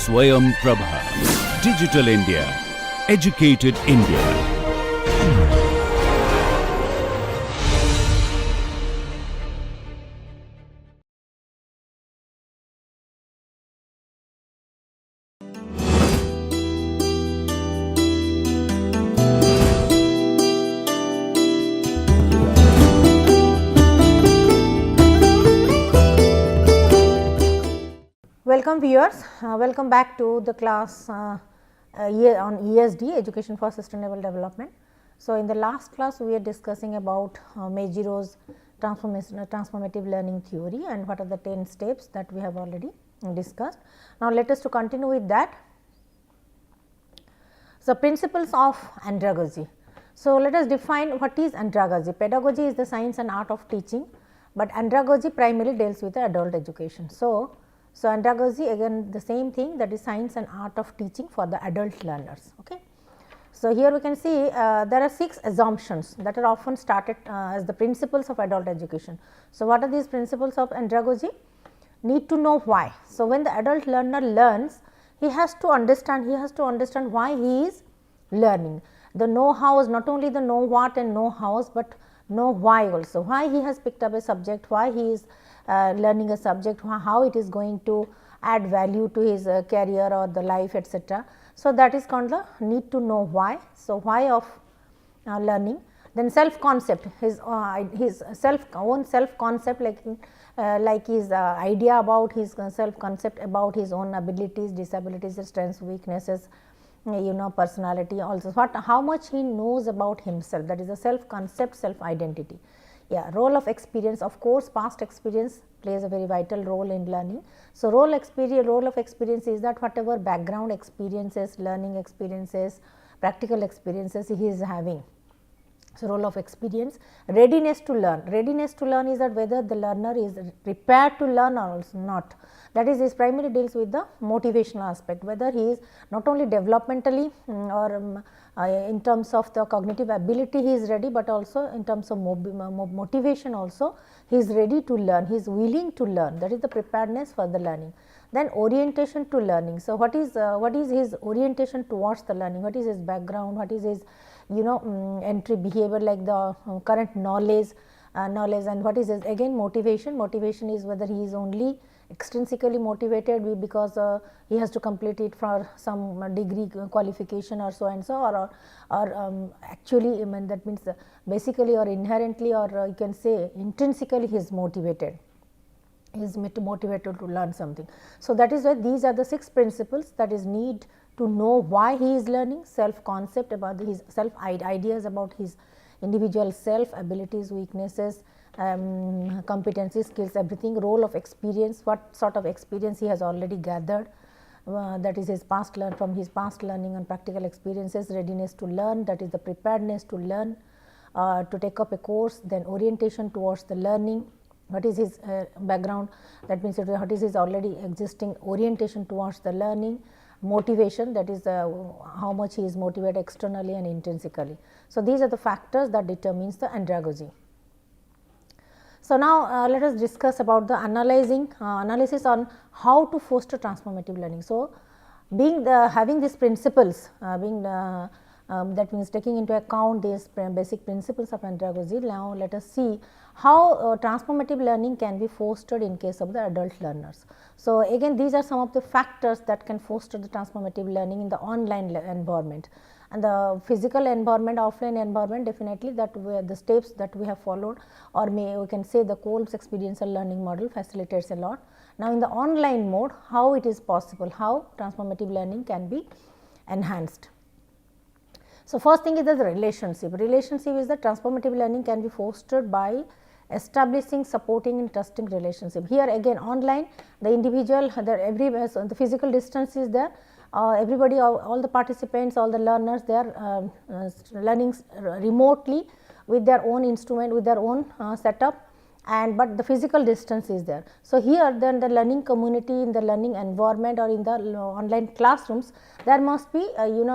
Swayam Prabha. Digital India. Educated India. Welcome viewers, welcome back to the class on ESD, Education for Sustainable Development. So, in the last class we are discussing about Mejiro's transformative learning theory and what are the 10 steps that we have already discussed. Now, let us to continue with that. So, principles of andragogy. So, let us define what is andragogy. Pedagogy is the science and art of teaching, but andragogy primarily deals with the adult education. So, andragogy again the same thing, that is science and art of teaching for the adult learners. Okay. So, here we can see there are 6 assumptions that are often started as the principles of adult education. So, what are these principles of andragogy? Need to know why. So, when the adult learner learns, he has to understand why he is learning. The know how is not only the know what and know hows, but know why also, why he has picked up a subject, why he is learning a subject, how it is going to add value to his career or the life, etc. So, that is called the need to know why. So, why of learning. Then self concept, his own self concept, like his idea about his self concept about his own abilities, disabilities, strengths, weaknesses, personality, also how much he knows about himself, that is a self concept, self identity. Yeah, role of experience, of course, past experience plays a very vital role in learning. So, role of experience is that whatever background experiences, learning experiences, practical experiences he is having. So, role of experience. Readiness to learn is that whether the learner is prepared to learn or also not, that is his primarily deals with the motivational aspect, whether he is not only developmentally or in terms of the cognitive ability he is ready, but also in terms of motivation also he is ready to learn, he is willing to learn, that is the preparedness for the learning. Then orientation to learning. So, what is his orientation towards the learning, what is his background, what is his entry behavior, like the current knowledge, and what is his again motivation. Motivation is whether he is only extrinsically motivated because he has to complete it for some degree qualification or so and so, or actually that means basically or inherently, or you can say intrinsically he is motivated. He is motivated to learn something. So, that is why these are the 6 principles, that is need to know why he is learning, self concept about his self ideas about his individual self, abilities, weaknesses, competencies, skills, everything. Role of experience, what sort of experience he has already gathered, that is his past from his past learning and practical experiences. Readiness to learn, that is the preparedness to learn, to take up a course. Then orientation towards the learning, what is his background, that means what is his already existing orientation towards the learning. Motivation, that is how much he is motivated externally and intrinsically. So, these are the factors that determines the andragogy. So, now let us discuss about the analysis on how to foster transformative learning. So, having these principles, that means taking into account these basic principles of andragogy. Now, let us see how transformative learning can be fostered in case of the adult learners. So, again these are some of the factors that can foster the transformative learning in the online environment, and the physical environment, offline environment, definitely that the steps that we have followed, or we can say the Kolb's experiential learning model facilitates a lot. Now, in the online mode, how it is possible, how transformative learning can be enhanced. So, first thing is the relationship. Relationship is that transformative learning can be fostered by establishing, supporting and trusting relationship. Here again online, the individual, the physical distance is there, everybody, all the participants, all the learners, they are learning remotely with their own instrument, with their own setup, and but the physical distance is there. So, here then the learning community, in the learning environment or in the online classrooms, there must be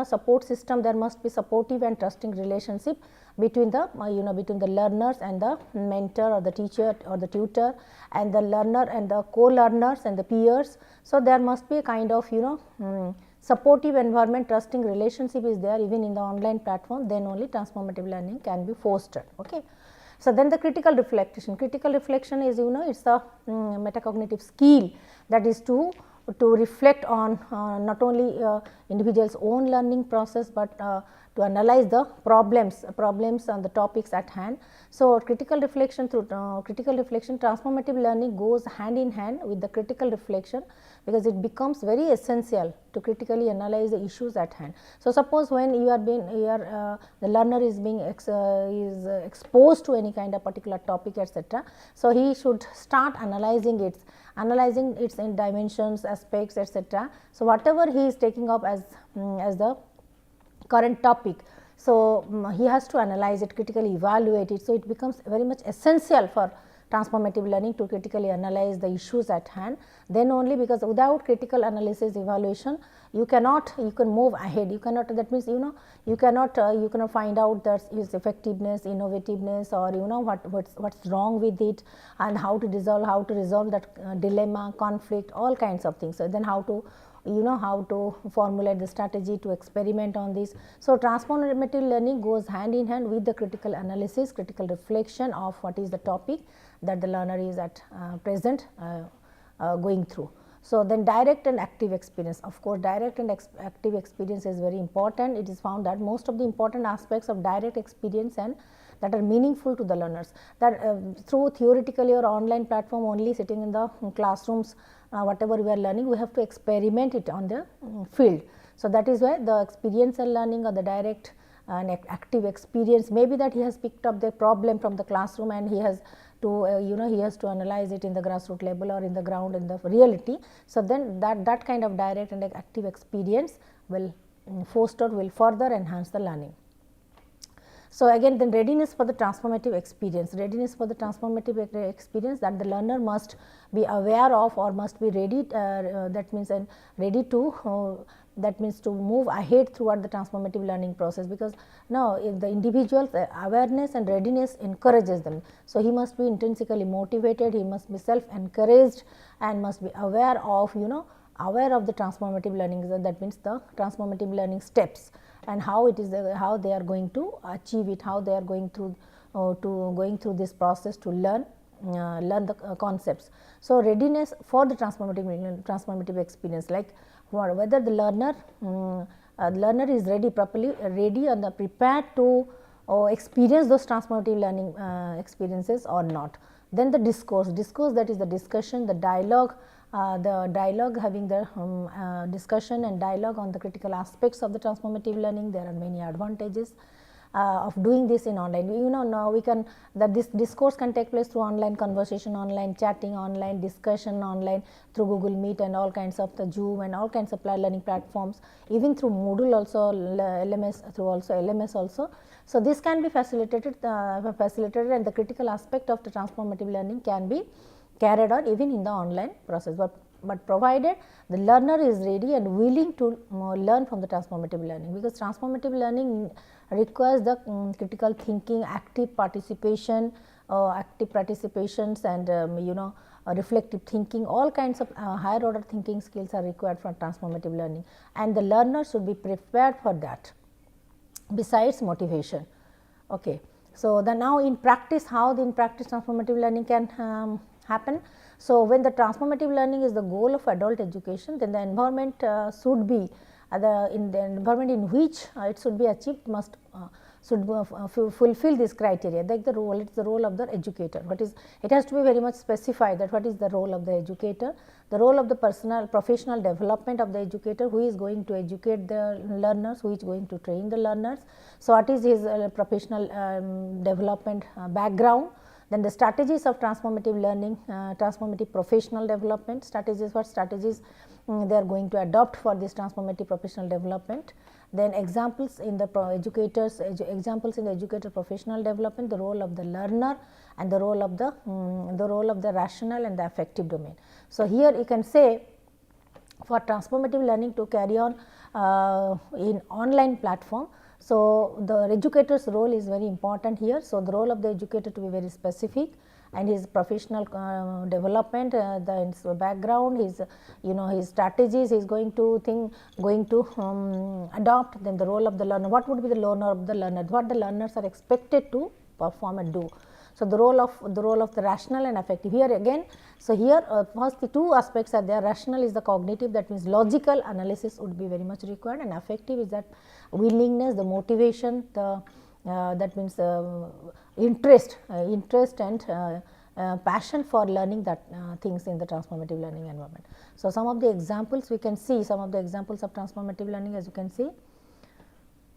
support system, there must be supportive and trusting relationship between the between the learners and the mentor or the teacher or the tutor, and the learner and the co-learners and the peers. So, there must be a kind of supportive environment, trusting relationship is there even in the online platform, then only transformative learning can be fostered. Okay. So, then the critical reflection is it's a metacognitive skill that is to reflect on not only individual's own learning process, but to analyze the problems and the topics at hand. So, critical reflection transformative learning goes hand in hand with the critical reflection, because it becomes very essential to critically analyze the issues at hand. So, suppose when the learner is being exposed to any kind of particular topic, etc. So, he should start analyzing its in dimensions, aspects, etc. So, whatever he is taking up as the current topic, so he has to analyze it, critically evaluate it. So, it becomes very much essential for transformative learning to critically analyze the issues at hand. Then only, because without critical analysis evaluation, you can move ahead, you cannot, that means you cannot find out that its effectiveness, innovativeness, or what's wrong with it, and how to resolve that dilemma, conflict, all kinds of things. So, then how to formulate the strategy to experiment on this. So, transformative learning goes hand in hand with the critical analysis, critical reflection of what is the topic that the learner is at present going through. So, then direct and active experience. Of course, direct and active experience is very important. It is found that most of the important aspects of direct experience and that are meaningful to the learners, that through theoretically or online platform only sitting in the classrooms, whatever we are learning, we have to experiment it on the field. So, that is why the experiential learning or the direct and active experience, maybe that he has picked up the problem from the classroom and he has to he has to analyze it in the grassroots level or in the ground in the reality. So, then that kind of direct and active experience will further enhance the learning. So, again then readiness for the transformative experience, that the learner must be aware of or must be ready, that means ready to move ahead throughout the transformative learning process, because now if the individual's awareness and readiness encourages them. So, he must be intrinsically motivated, he must be self encouraged and must be aware of the transformative learning, that means the transformative learning steps and how it is how they are going to achieve it, how they are going through this process to learn the concepts. So, readiness for the transformative experience, like whether the learner is ready and prepared to experience those transformative learning experiences or not. Then the discourse, that is the discussion, the dialogue, having the discussion and dialogue on the critical aspects of the transformative learning. There are many advantages of doing this in online. Now we can, that this discourse can take place through online conversation, online chatting, online discussion, online through Google Meet and all kinds of the Zoom and all kinds of learning platforms, even through Moodle also, LMS, through also LMS also. So, this can be facilitated and the critical aspect of the transformative learning can be carried out even in the online process, but provided the learner is ready and willing to learn from the transformative learning, because transformative learning requires the critical thinking, active participations and reflective thinking, all kinds of higher order thinking skills are required for transformative learning, and the learner should be prepared for that besides motivation. Okay. So, now in practice, how in practice transformative learning can happen. So, when the transformative learning is the goal of adult education, then the environment should be the environment in which it should be achieved should fulfill this criteria, like the role, it is the role of the educator, but it has to be very much specified that what is the role of the educator, the role of the professional development of the educator, who is going to educate the learners, who is going to train the learners. So, what is his professional development background. Then the strategies of transformative learning, transformative professional development strategies, what strategies they are going to adopt for this transformative professional development. Then examples in the educator professional development, the role of the learner and the role of the rational and the affective domain. So, here you can say for transformative learning to carry on in online platform. So, the educator's role is very important here. So, the role of the educator to be very specific, and his professional development, his background, his his strategies he is going to adopt. Then the role of the learner, what would be the learner of the learner, what the learners are expected to perform and do. So, the role of the rational and affective here again. So, here first the two aspects are there. Rational is the cognitive, that means logical analysis would be very much required, and affective is that willingness, the motivation, the that means interest and passion for learning that things in the transformative learning environment. So, some of the examples we can see, some of the examples of transformative learning, as you can see,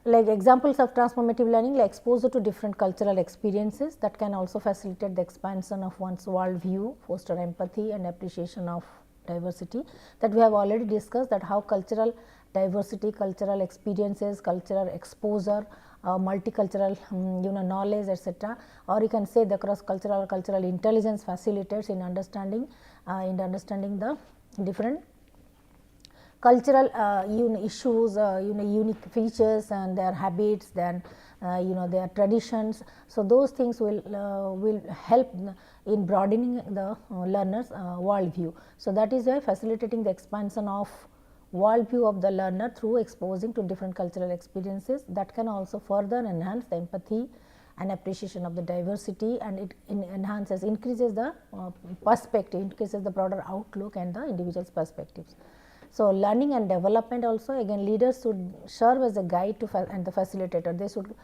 like examples of transformative learning, like exposure to different cultural experiences that can also facilitate the expansion of one's world view, foster empathy and appreciation of diversity, that we have already discussed, that how cultural diversity, cultural experiences, cultural exposure, multicultural knowledge, etc., or you can say the cross cultural intelligence facilitates in understanding the different cultural issues, unique features and their habits, then their traditions. So, those things will help in broadening the learner's world view. So, that is why facilitating the expansion of world view of the learner through exposing to different cultural experiences, that can also further enhance the empathy and appreciation of the diversity, and it increases the perspective, increases the broader outlook and the individual's perspectives. So, learning and development also, again leaders should serve as a guide to and the facilitator. They should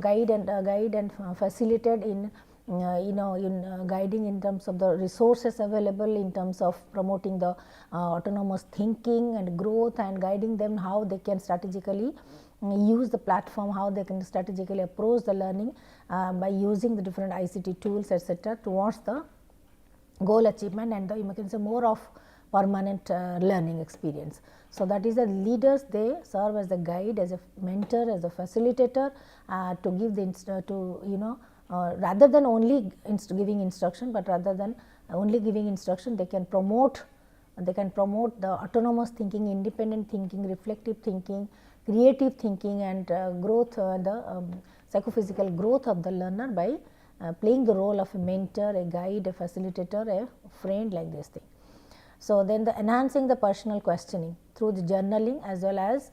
guide and facilitate in guiding in terms of the resources available, in terms of promoting the autonomous thinking and growth, and guiding them how they can strategically use the platform, how they can strategically approach the learning by using the different ICT tools, etc., towards the goal achievement and the, you can say, more of permanent learning experience. So, that is the leaders, they serve as a guide, as a mentor, as a facilitator to give the rather than only giving instruction, but rather than only giving instruction, they can promote the autonomous thinking, independent thinking, reflective thinking, creative thinking, and growth, the psychophysical growth of the learner by playing the role of a mentor, a guide, a facilitator, a friend, like this thing. So, then the enhancing the personal questioning through the journaling as well as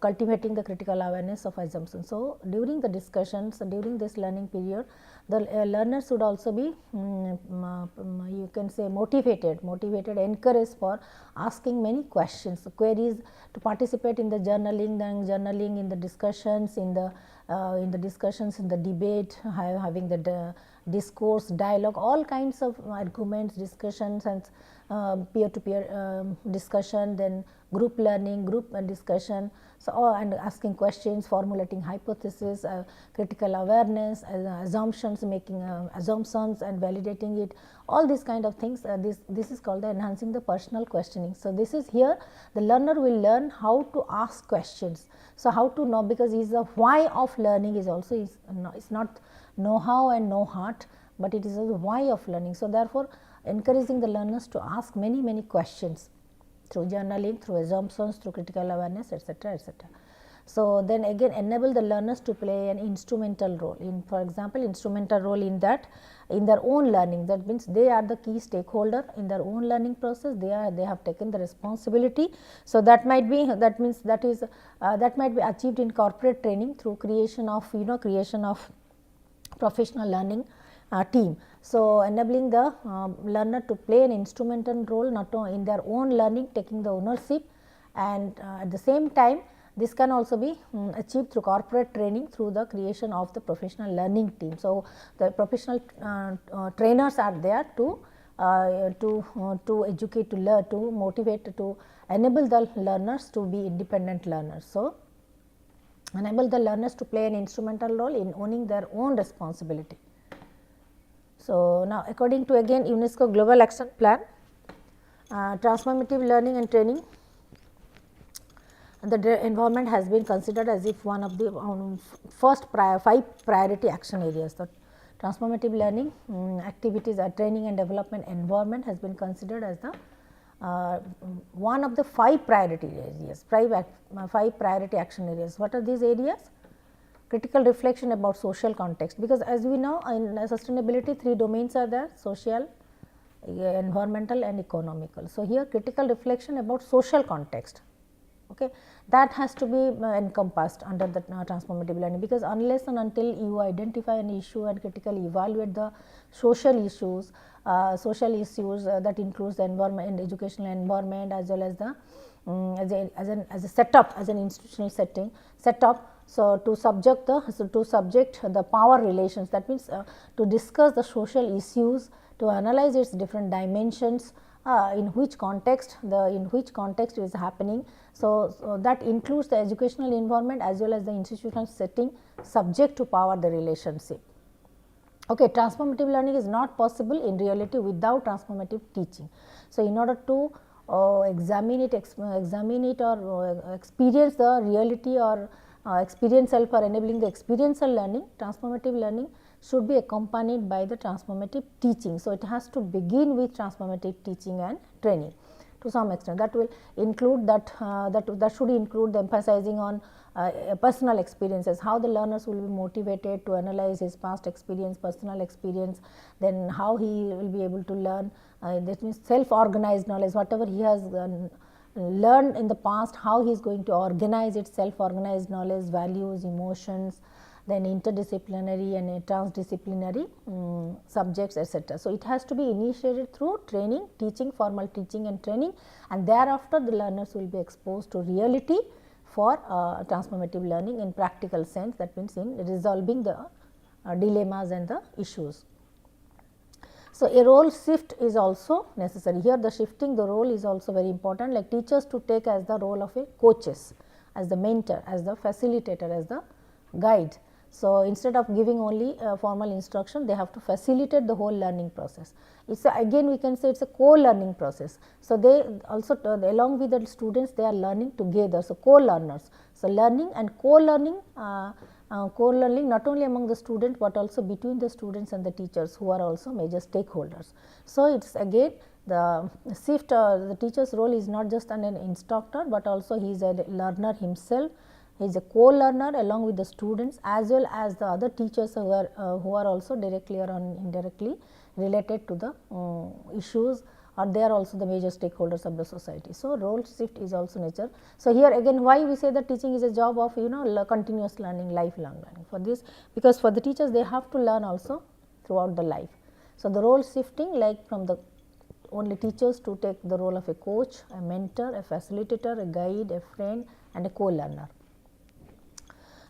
cultivating the critical awareness of assumptions. So, during the discussions, during this learning period, the learner should also be you can say motivated, encouraged for asking many questions, queries, to participate in the journaling, then journaling in the discussions, in the debate, having the discourse, dialogue, all kinds of arguments, discussions, and peer to peer discussion, then group learning, group discussion. So, and asking questions, formulating hypothesis, critical awareness, assumptions, making assumptions and validating it, all these kind of things. This is called the enhancing the personal questioning. So, this is here the learner will learn how to ask questions. So, how to know, because is the why of learning is also is not know how and know heart, but it is the why of learning. So, therefore, encouraging the learners to ask many questions through journaling, through assumptions, through critical awareness, etc., etc. So, then again enable the learners to play an instrumental role in, for example, instrumental role in that in their own learning. That means they are the key stakeholder in their own learning process. They have taken the responsibility. So, that might be, that means that is that might be achieved in corporate training through creation of professional learning team. So, enabling the learner to play an instrumental role not only in their own learning, taking the ownership, and at the same time this can also be achieved through corporate training, through the creation of the professional learning team. So, the professional trainers are there to educate, to learn, to motivate, to enable the learners to be independent learners. So, enable the learners to play an instrumental role in owning their own responsibility. So, now according to again UNESCO Global Action Plan, transformative learning and training, the environment has been considered as if one of the first 5 priority action areas. The transformative learning activities, training and development environment has been considered as the one of the 5 priority areas, 5 priority action areas. What are these areas? critical reflection about social context, because as we know in sustainability 3 domains are there: social, environmental and economical. So, here critical reflection about social context, okay, that has to be encompassed under the transformative learning, because unless and until you identify an issue and critically evaluate the social issues that includes the environment and educational environment as well as the as a setup, as an institutional setup. So, to subject the power relations, that means to discuss the social issues, to analyze its different dimensions, in which context it is happening. So, that includes the educational environment as well as the institutional setting subject to power the relationship. Okay, transformative learning is not possible in reality without transformative teaching. So, in order to examine it or experience the reality or experiential, for enabling the experiential learning, transformative learning should be accompanied by the transformative teaching. So, it has to begin with transformative teaching and training to some extent. That will include that should include the emphasizing on personal experiences, how the learners will be motivated to analyze his past experience, personal experience, then how he will be able to learn, that means self organized knowledge, whatever he has learned in the past, how he is going to organize it, self organized knowledge, values, emotions, then interdisciplinary and transdisciplinary subjects, etc. So, it has to be initiated through training, teaching, formal teaching and training, and thereafter the learners will be exposed to reality for transformative learning in practical sense, that means in resolving the dilemmas and the issues. So, a role shift is also necessary. Here the shifting the role is also very important, like teachers to take as the role of a coaches, as the mentor, as the facilitator, as the guide. So, instead of giving only formal instruction, they have to facilitate the whole learning process. It's again we can say it's a co-learning process. So, they also along with the students they are learning together. So, co-learners. So, learning and co-learning not only among the students, but also between the students and the teachers who are also major stakeholders. So, it is again the shift the teacher's role is not just an instructor, but also he is a learner himself. He is a co-learner along with the students as well as the other teachers who are also directly or indirectly related to the issues, or they are also the major stakeholders of the society. So, role shift is also nature. So, here again why we say that teaching is a job of continuous learning, lifelong learning. For this, because for the teachers they have to learn also throughout the life. So, the role shifting, like from the only teachers to take the role of a coach, a mentor, a facilitator, a guide, a friend and a co-learner.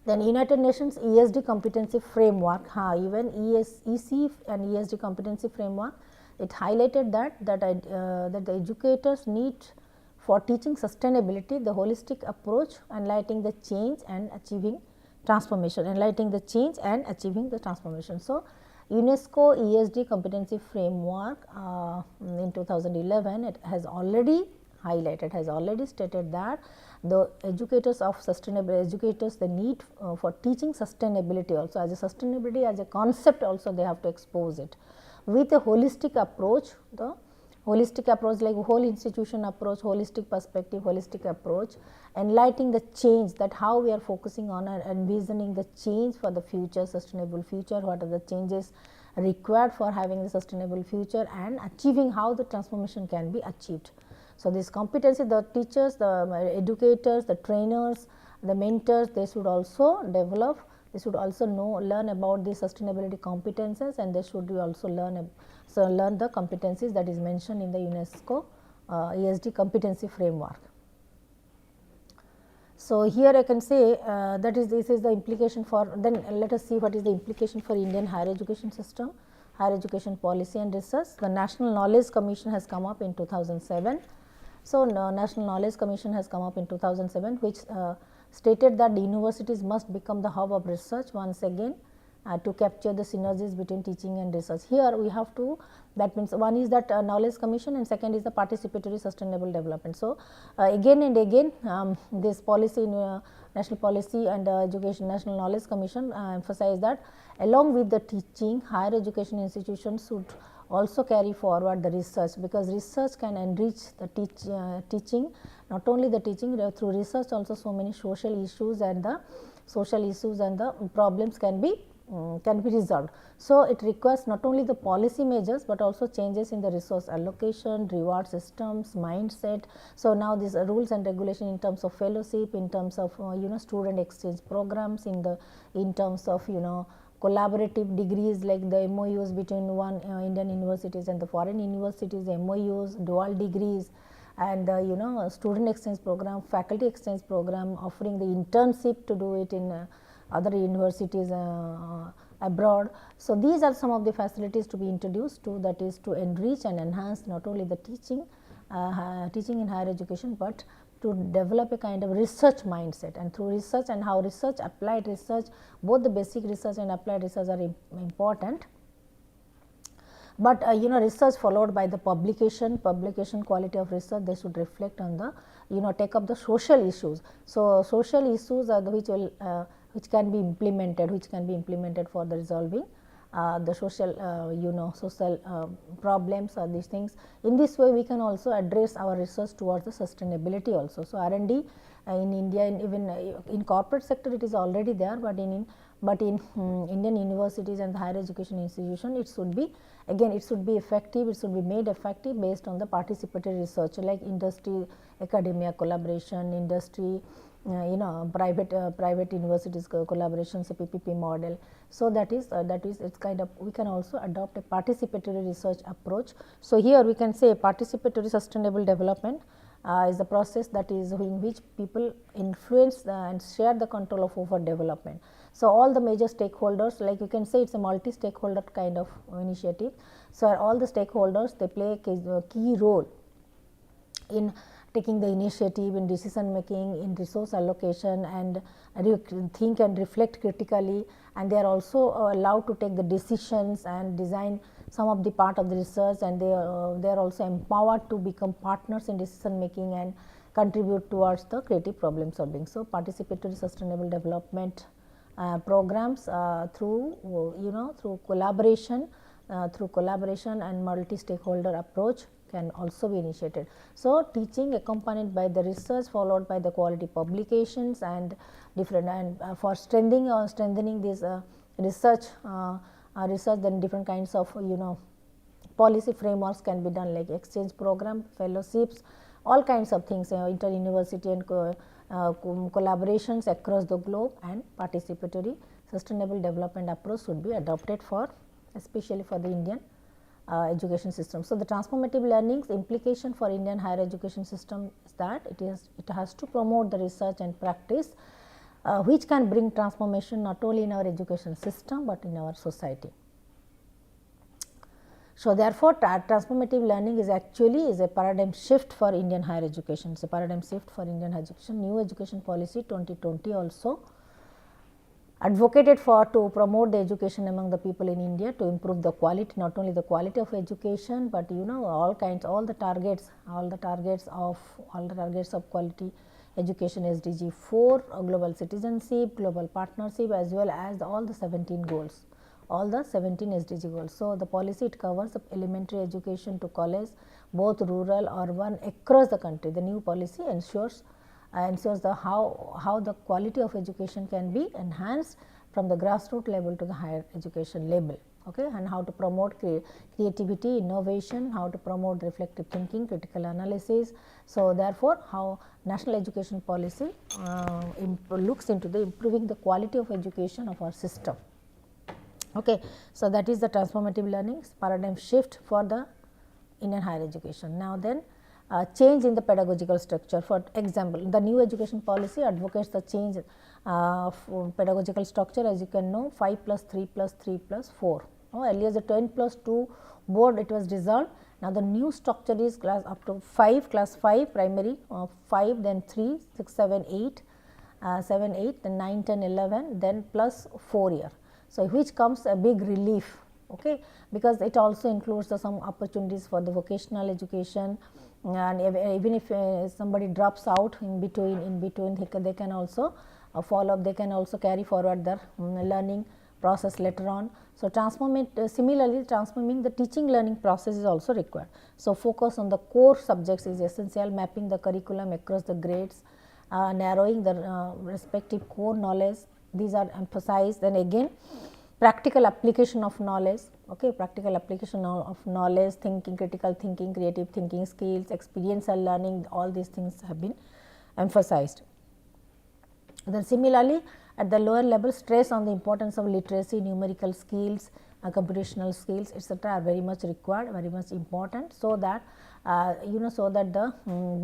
Then United Nations ESD competency framework, even EC and ESD competency framework, it highlighted that the educators need for teaching sustainability the holistic approach, enlightening the change and achieving transformation, So, UNESCO ESD competency framework in 2011, it has already highlighted, has already stated that the educators of sustainable educators, the need for teaching sustainability also, as a sustainability as a concept also they have to expose it with a holistic approach, the holistic approach like whole institution approach, holistic perspective, holistic approach, enlightening the change, that how we are focusing on and envisioning the change for the future, sustainable future, what are the changes required for having the sustainable future and achieving how the transformation can be achieved. So, this competency the teachers, the educators, the trainers, the mentors, they should also develop, they should also learn about the sustainability competences, and they should also learn the competencies that is mentioned in the UNESCO ESD competency framework. So, here I can say this is the implication for, then let us see what is the implication for Indian higher education system, higher education policy and research. The National Knowledge Commission has come up in 2007. So, National Knowledge Commission has come up in 2007, which stated that the universities must become the hub of research once again to capture the synergies between teaching and research. Here we have to, that means one is that Knowledge Commission and second is the participatory sustainable development. So, again and again this policy national policy and education National Knowledge Commission emphasize that along with the teaching, higher education institutions should also carry forward the research, because research can enrich the teaching, not only the teaching, through research also so many social issues and the social issues and the problems can be resolved. So, it requires not only the policy measures, but also changes in the resource allocation, reward systems, mindset. So, now these rules and regulation in terms of fellowship, in terms of student exchange programs, in terms of collaborative degrees like the MOUs between Indian universities and the foreign universities, MOUs, dual degrees, and student exchange program, faculty exchange program, offering the internship to do it in other universities abroad. So, these are some of the facilities to be introduced to, that is to enrich and enhance not only the teaching in higher education, but to develop a kind of research mindset, and through research and how research, applied research, both the basic research and applied research are important. But research followed by the publication quality of research, they should reflect on the take up the social issues. So, social issues are the which can be implemented for the resolving the social social problems or these things. In this way, we can also address our research towards the sustainability also. So, R&D in India, even in corporate sector it is already there, but in Indian universities and the higher education institution, it should be effective, it should be made effective based on the participatory research, like industry academia collaboration, industry private universities collaboration, so PPP model. So, that is it's kind of, we can also adopt a participatory research approach. So, here we can say participatory sustainable development is the process that is in which people influence and share the control of over development. So, all the major stakeholders, like you can say it is a multi stakeholder kind of initiative. So, all the stakeholders, they play a key role in taking the initiative, in decision making, in resource allocation, and think and reflect critically, and they are also allowed to take the decisions and design some of the part of the research, and they are also empowered to become partners in decision making and contribute towards the creative problem solving. So, participatory sustainable development programs through through collaboration and multi stakeholder approach can also be initiated. So, teaching accompanied by the research followed by the quality publications and different, and for strengthening this research, then different kinds of policy frameworks can be done, like exchange program, fellowships, all kinds of things, inter-university and collaborations across the globe, and participatory sustainable development approach should be adopted for, especially for the Indian education system. So, the transformative learning's implication for Indian higher education system is that it has to promote the research and practice which can bring transformation not only in our education system, but in our society. So, therefore, transformative learning is actually a paradigm shift for Indian higher education. It is a paradigm shift for Indian higher education. New education policy 2020 also advocated for to promote the education among the people in India, to improve the quality, not only the quality of education, but all the targets of quality education, SDG 4, global citizenship, global partnership, as well as all the 17 goals, all the 17 SDG goals. So, the policy, it covers the elementary education to college, both rural, urban, across the country. The new policy ensures the how the quality of education can be enhanced from the grassroots level to the higher education level, okay, and how to promote creativity, innovation, how to promote reflective thinking, critical analysis. So, therefore, how national education policy looks into the improving the quality of education of our system. Okay. So, that is the transformative learning paradigm shift for the Indian higher education. Now, then change in the pedagogical structure. For example, the new education policy advocates the change pedagogical structure, as you can know, 5 plus 3 plus 3 plus 4. Earlier the 10 plus 2 board, it was dissolved. Now, the new structure is class up to 5, class 5 primary, 5, then 3, 6, 7, 8, 7, 8, then 9, 10, 11, then plus 4 year. So, which comes a big relief, okay, because it also includes some opportunities for the vocational education, and even if somebody drops out in between they can also follow up, they can also carry forward their learning process later on. So, similarly transforming the teaching learning process is also required. So, focus on the core subjects is essential, mapping the curriculum across the grades, narrowing the respective core knowledge these are emphasized. Then again practical application of knowledge, okay, practical application of knowledge, thinking, critical thinking, creative thinking skills, experiential learning, all these things have been emphasized. Then similarly, at the lower level, stress on the importance of literacy, numerical skills, computational skills, etc., are very much required, very much important, so that so that the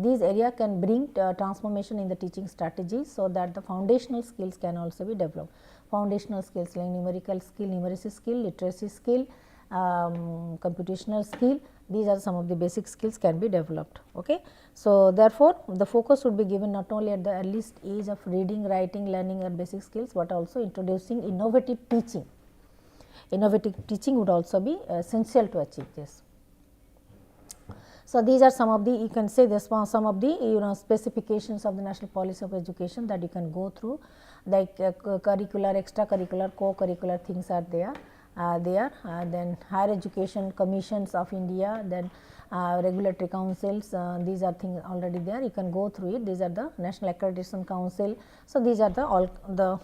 these area can bring transformation in the teaching strategies, so that the foundational skills can also be developed. Foundational skills like numerical skill, numeracy skill, literacy skill, computational skill, these are some of the basic skills can be developed. Okay. So, therefore, the focus would be given not only at the earliest age of reading, writing, learning and basic skills, but also introducing innovative teaching. Innovative teaching would also be essential to achieve this. So, these are some of the, you can say this one, some of the specifications of the national policy of education that you can go through, like curricular, extracurricular, co-curricular things are there. Then higher education commissions of India, then regulatory councils, these are things already there, you can go through it. These are the National Accreditation Council. So, these are the all the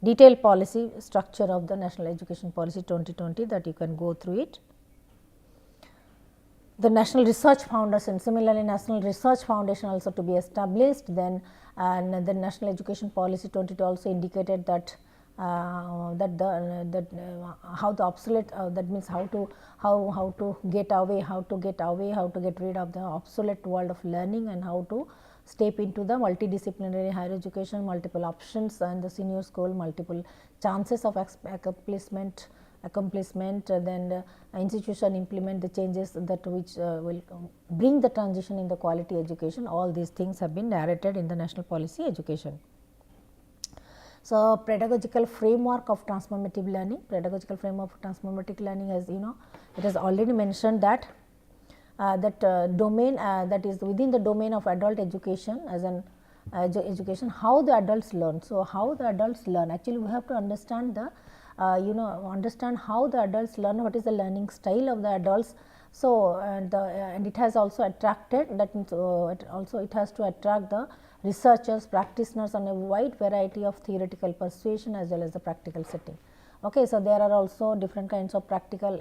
detailed policy structure of the National Education Policy 2020 that you can go through it. The National Research Foundation, similarly National Research Foundation also to be established. Then and the National Education Policy 2020 also indicated that how the obsolete, that means how to get away, how to get rid of the obsolete world of learning, and how to step into the multidisciplinary higher education, multiple options and the senior school, multiple chances of accomplishment, then institution implement the changes that which will bring the transition in the quality education. All these things have been narrated in the national policy education. So, pedagogical framework of transformative learning, pedagogical framework of transformative learning, as it has already mentioned that domain that is within the domain of adult education as an education, how the adults learn. So, how the adults learn, actually we have to understand the understand how the adults learn, what is the learning style of the adults. So, and it has also attracted, that means it has to attract the researchers, practitioners on a wide variety of theoretical persuasion as well as the practical setting. Okay. So, there are also different kinds of practical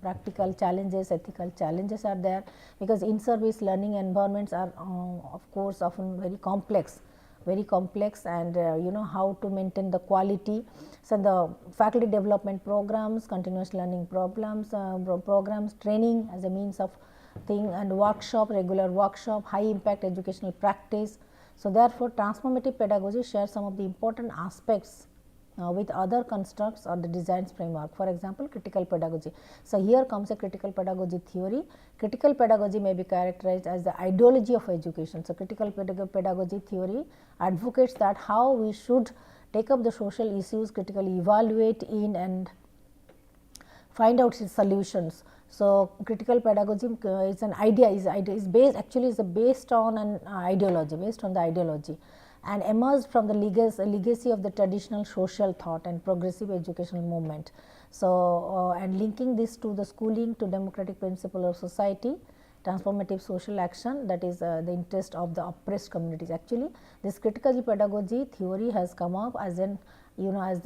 practical challenges, ethical challenges are there, because in service learning environments are of course often very complex, and how to maintain the quality. So, the faculty development programs, continuous learning programs, training as a means of thing, and workshop, regular workshop, high impact educational practice. So, therefore, transformative pedagogy shares some of the important aspects with other constructs or the design framework. For example, critical pedagogy. So, here comes a critical pedagogy theory. Critical pedagogy may be characterized as the ideology of education. So, critical pedagogy theory advocates that how we should take up the social issues, critically evaluate in and find out its solutions. So, critical pedagogy is an idea, is based, actually is based on an ideology, and emerged from the legacy of the traditional social thought and progressive educational movement. So, and linking this to the schooling to democratic principle of society, transformative social action, that is the interest of the oppressed communities. Actually, this critical pedagogy theory has come up as an as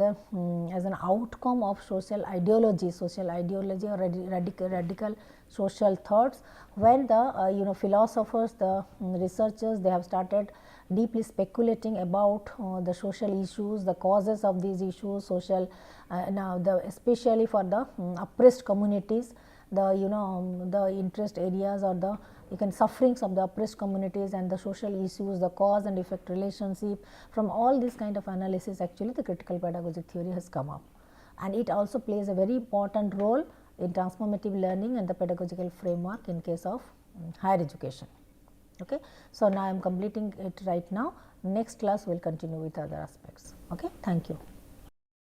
an outcome of social ideology or radical social thoughts, when the philosophers, the researchers, they have started deeply speculating about the social issues, the causes of these issues, social now especially for the oppressed communities, the interest areas or the sufferings of the oppressed communities and the social issues, the cause and effect relationship. From all this kind of analysis, actually the critical pedagogy theory has come up, and it also plays a very important role in transformative learning and the pedagogical framework in case of higher education. Okay. So, now I am completing it right now. Next class we will continue with other aspects. Okay. Thank you.